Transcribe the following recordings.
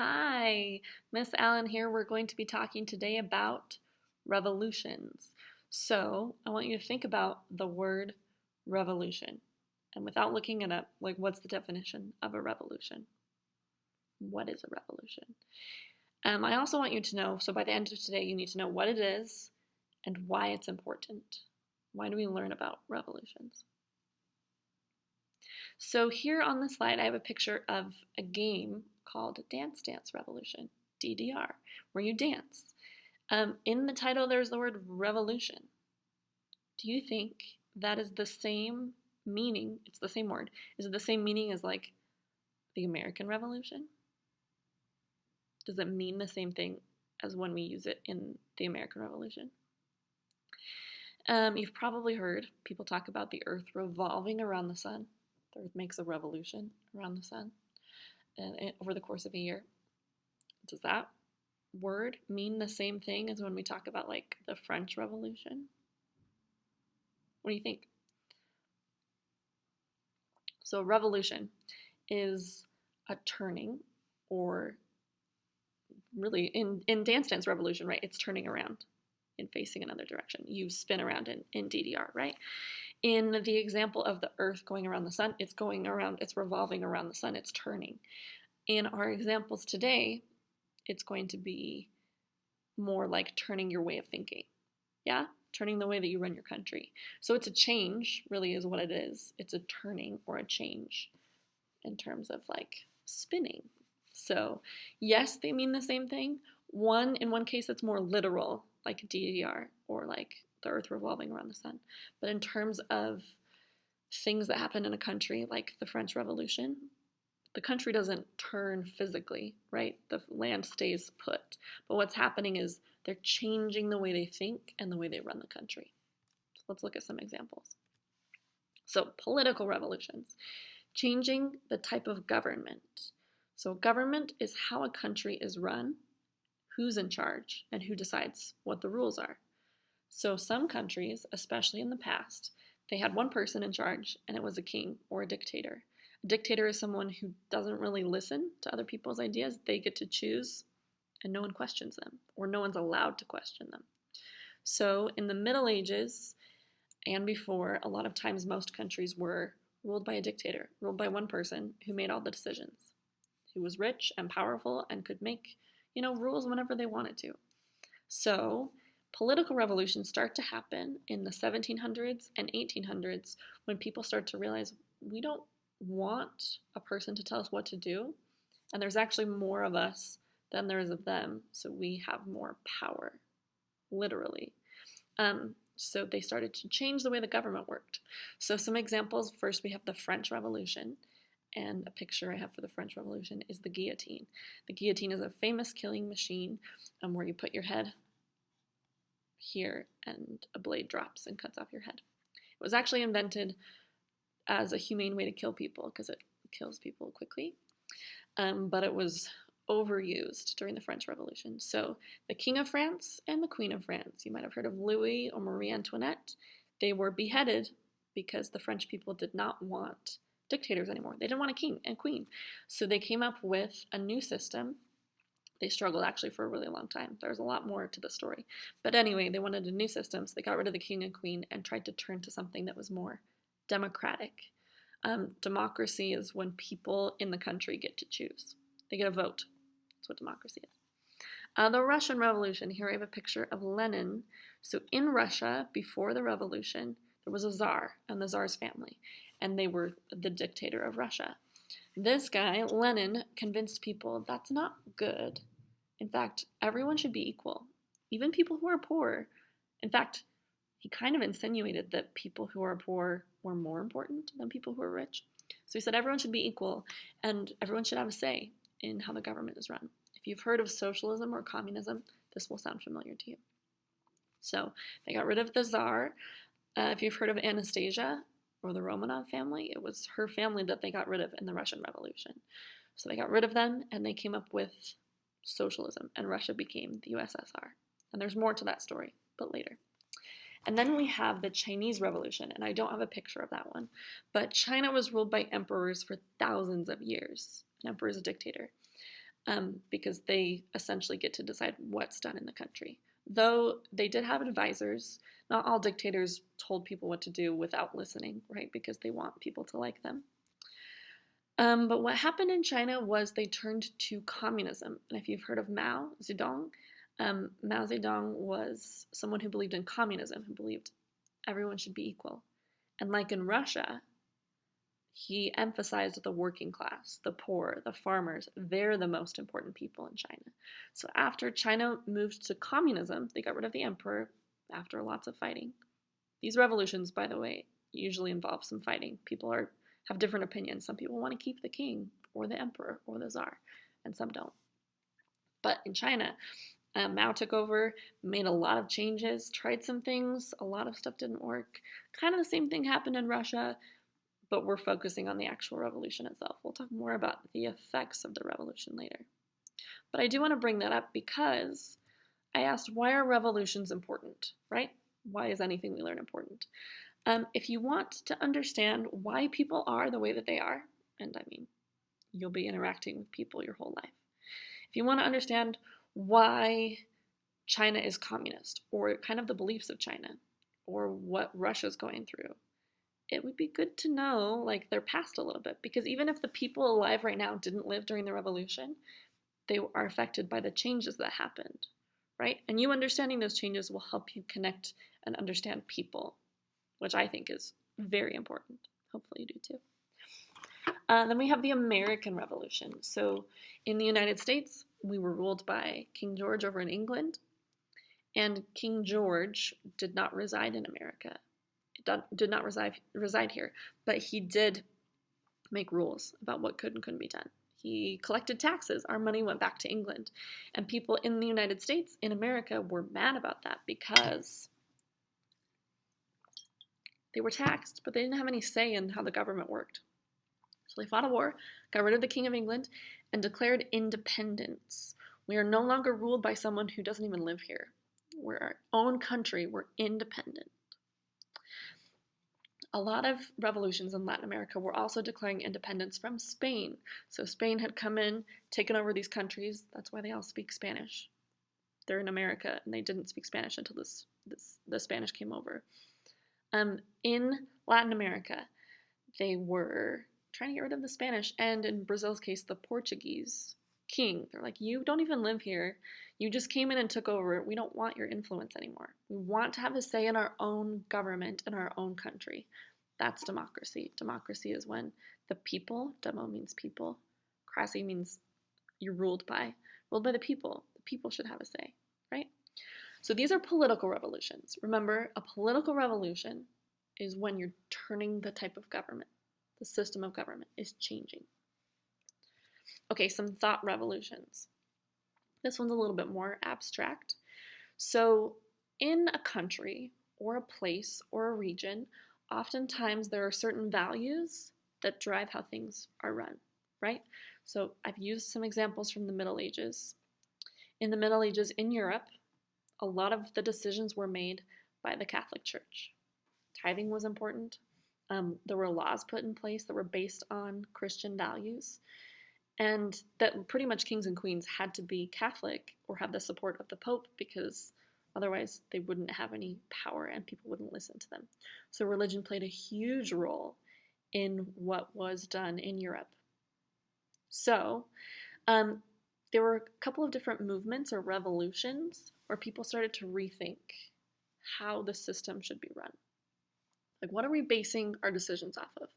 Hi, Miss Allen here. We're going to be talking today about revolutions. So, I want you to think about the word revolution. And without looking it up, what's the definition of a revolution? What is a revolution? I also want you to know, so by the end of today, you need to know what it is and why it's important. Why do we learn about revolutions? So here on the slide, I have a picture of a game called Dance Dance Revolution, DDR, where you dance. In the title, there's the word revolution. Do you think that is the same meaning? It's the same word. Is it the same meaning as like the American Revolution? Does it mean the same thing as when we use it in the American Revolution? You've probably heard people talk about the Earth revolving around the sun. The Earth makes a revolution around the sun over the course of a year. Does that word mean the same thing as when we talk about like the French Revolution? What do you think? So revolution is a turning, or really in Dance Dance Revolution, right? It's turning around and facing another direction. You spin around in DDR, right? In the example of the Earth going around the sun, it's going around, it's revolving around the sun, it's turning. In our examples today, it's going to be more like turning your way of thinking. Yeah? Turning the way that you run your country. So it's a change, really, is what it is. It's a turning or a change in terms of like spinning. So, yes, they mean the same thing. In one case, it's more literal, like DDR, or like the Earth revolving around the sun. But in terms of things that happen in a country, like the French Revolution, the country doesn't turn physically, right? The land stays put. But what's happening is they're changing the way they think and the way they run the country. So let's look at some examples. So, political revolutions, changing the type of government. So, government is how a country is run, who's in charge, and who decides what the rules are. So, some countries, especially in the past, they had one person in charge, and it was a king or a dictator. A dictator is someone who doesn't really listen to other people's ideas. They get to choose, and no one questions them, or no one's allowed to question them. So, in the Middle Ages and before, a lot of times most countries were ruled by a dictator, ruled by one person who made all the decisions, who was rich and powerful and could make, rules whenever they wanted to. So, political revolutions start to happen in the 1700s and 1800s when people start to realize we don't want a person to tell us what to do, and there's actually more of us than there is of them, so we have more power, literally. So they started to change the way the government worked. So some examples, first we have the French Revolution, and a picture I have for the French Revolution is the guillotine. The guillotine is a famous killing machine where you put your head here and a blade drops and cuts off your head. It was actually invented as a humane way to kill people because it kills people quickly, but it was overused during the French Revolution. So the King of France and the Queen of France, you might have heard of Louis or Marie Antoinette, they were beheaded because the French people did not want dictators anymore. They didn't want a king and queen. So they came up with a new system. They struggled actually for a really long time. There's a lot more to the story. But anyway, they wanted a new system, so they got rid of the king and queen and tried to turn to something that was more democratic. Democracy is when people in the country get to choose. They get a vote. That's what democracy is. The Russian Revolution. Here I have a picture of Lenin. So in Russia, before the revolution, there was a czar and the czar's family, and they were the dictator of Russia. This guy, Lenin, convinced people that's not good. In fact, everyone should be equal, even people who are poor. In fact, he kind of insinuated that people who are poor were more important than people who are rich. So he said everyone should be equal and everyone should have a say in how the government is run. If you've heard of socialism or communism, this will sound familiar to you. So they got rid of the Tsar. If you've heard of Anastasia or the Romanov family, it was her family that they got rid of in the Russian Revolution. So they got rid of them and they came up with socialism, and Russia became the USSR. And there's more to that story, but later. And then we have the Chinese Revolution, and I don't have a picture of that one, but China was ruled by emperors for thousands of years. An emperor is a dictator. because they essentially get to decide what's done in the country. Though they did have advisors, not all dictators told people what to do without listening, right? Because they want people to like them. But what happened in China was they turned to communism. And if you've heard of Mao Zedong, Mao Zedong was someone who believed in communism, who believed everyone should be equal. And like in Russia, he emphasized the working class, the poor, the farmers. They're the most important people in China. So after China moved to communism, they got rid of the emperor after lots of fighting. These revolutions, by the way, usually involve some fighting. People have different opinions. Some people want to keep the king or the emperor or the czar, and some don't. But in China, Mao took over, made a lot of changes, tried some things. A lot of stuff didn't work. Kind of the same thing happened in Russia, but we're focusing on the actual revolution itself. We'll talk more about the effects of the revolution later. But I do want to bring that up because I asked, why are revolutions important, right? Why is anything we learn important? If you want to understand why people are the way that they are, and I mean, you'll be interacting with people your whole life. If you want to understand why China is communist, or kind of the beliefs of China, or what Russia's going through, it would be good to know like their past a little bit, because even if the people alive right now didn't live during the revolution, they are affected by the changes that happened, right? And you understanding those changes will help you connect and understand people, which I think is very important. Hopefully you do too. Then we have the American Revolution. So in the United States, we were ruled by King George over in England, and King George did not reside in America. Did not reside here, but he did make rules about what could and couldn't be done. He collected taxes. Our money went back to England. And people in the United States, in America, were mad about that because they were taxed, but they didn't have any say in how the government worked. So they fought a war, got rid of the King of England, and declared independence. We are no longer ruled by someone who doesn't even live here. We're our own country. We're independent. A lot of revolutions in Latin America were also declaring independence from Spain. So Spain had come in, taken over these countries. That's why they all speak Spanish. They're in America, and they didn't speak Spanish until the Spanish came over. In Latin America, they were trying to get rid of the Spanish, and in Brazil's case, the Portuguese king. They're like, you don't even live here. You just came in and took over. We don't want your influence anymore. We want to have a say in our own government, in our own country. That's democracy. Democracy is when the people, demo means people, cracy means you're ruled by the people. The people should have a say, right? So these are political revolutions. Remember, a political revolution is when you're turning the type of government. The system of government is changing. Okay, some thought revolutions. This one's a little bit more abstract. So in a country or a place or a region, oftentimes there are certain values that drive how things are run, right? So I've used some examples from the Middle Ages. In the Middle Ages in Europe, a lot of the decisions were made by the Catholic Church. Tithing was important. There were laws put in place that were based on Christian values, and that pretty much kings and queens had to be Catholic or have the support of the Pope, because otherwise they wouldn't have any power and people wouldn't listen to them. So religion played a huge role in what was done in Europe. So there were a couple of different movements or revolutions where people started to rethink how the system should be run. Like, what are we basing our decisions off of?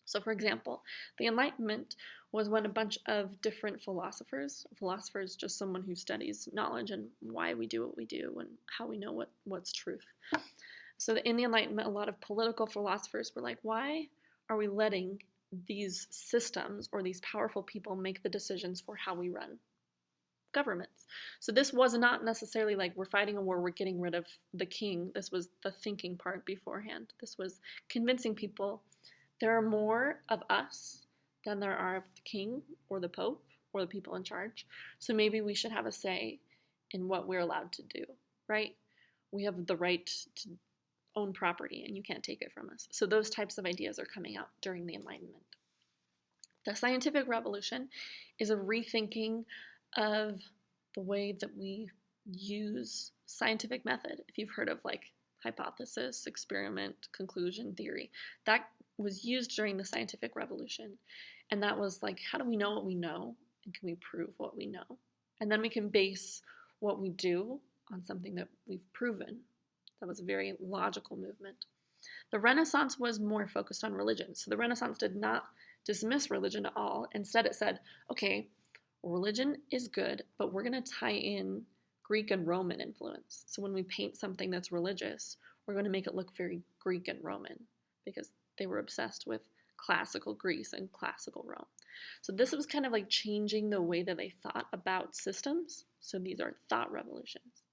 So, for example, the Enlightenment was when a bunch of different philosophers, a philosopher is just someone who studies knowledge and why we do what we do and how we know what's truth. So in the Enlightenment, a lot of political philosophers were like, why are we letting these systems or these powerful people make the decisions for how we run governments? So this was not necessarily like we're fighting a war, we're getting rid of the king. This was the thinking part beforehand. This was convincing people there are more of us than there are of the king or the pope or the people in charge. So maybe we should have a say in what we're allowed to do, right? We have the right to own property and you can't take it from us. So those types of ideas are coming out during the Enlightenment. The scientific revolution is a rethinking of the way that we use scientific method. If you've heard of like hypothesis, experiment, conclusion, theory, that was used during the scientific revolution. And that was like, how do we know what we know? And can we prove what we know? And then we can base what we do on something that we've proven. That was a very logical movement. The Renaissance was more focused on religion. So the Renaissance did not dismiss religion at all. Instead, it said, okay, religion is good, but we're going to tie in Greek and Roman influence. So when we paint something that's religious, we're going to make it look very Greek and Roman because they were obsessed with classical Greece and classical Rome. So this was kind of like changing the way that they thought about systems. So these are thought revolutions.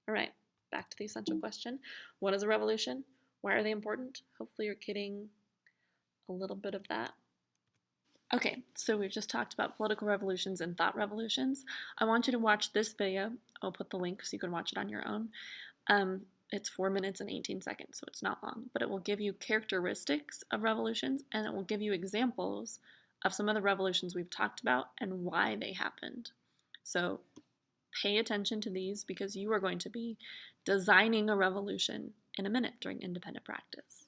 All right, back to the essential question. What is a revolution? Why are they important? Hopefully you're getting a little bit of that. Okay, so we've just talked about political revolutions and thought revolutions. I want you to watch this video. I'll put the link so you can watch it on your own. It's 4 minutes and 18 seconds, so it's not long, but it will give you characteristics of revolutions, and it will give you examples of some of the revolutions we've talked about and why they happened. So pay attention to these because you are going to be designing a revolution in a minute during independent practice.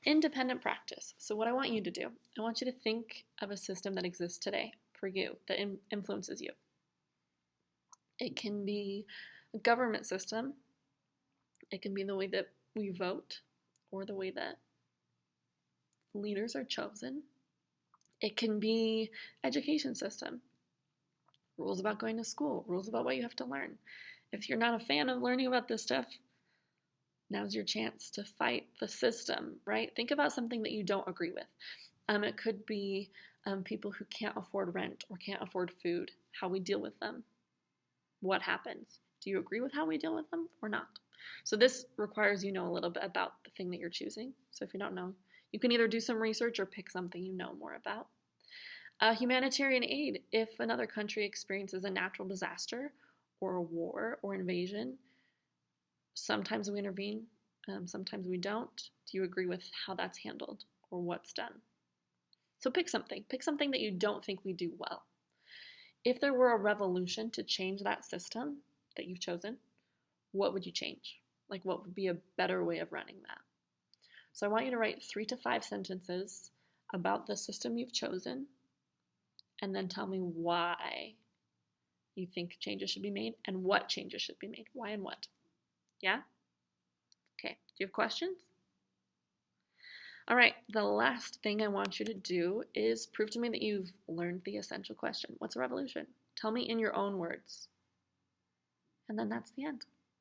Independent practice. So what I want you to do, I want you to think of a system that exists today for you, that influences you. It can be a government system. It can be the way that we vote or the way that leaders are chosen. It can be education system. Rules about going to school, rules about what you have to learn. If you're not a fan of learning about this stuff, now's your chance to fight the system, right? Think about something that you don't agree with. It could be people who can't afford rent or can't afford food, how we deal with them. What happens? Do you agree with how we deal with them or not? So this requires you know a little bit about the thing that you're choosing. So if you don't know, you can either do some research or pick something you know more about. Humanitarian aid. If another country experiences a natural disaster or a war or invasion, sometimes we intervene, sometimes we don't. Do you agree with how that's handled or what's done? So pick something. Pick something that you don't think we do well. If there were a revolution to change that system that you've chosen, what would you change? Like what would be a better way of running that? So I want you to write 3 to 5 sentences about the system you've chosen and then tell me why you think changes should be made and what changes should be made. Why and what? Yeah? Okay, do you have questions? All right, the last thing I want you to do is prove to me that you've learned the essential question. What's a revolution? Tell me in your own words. And then that's the end.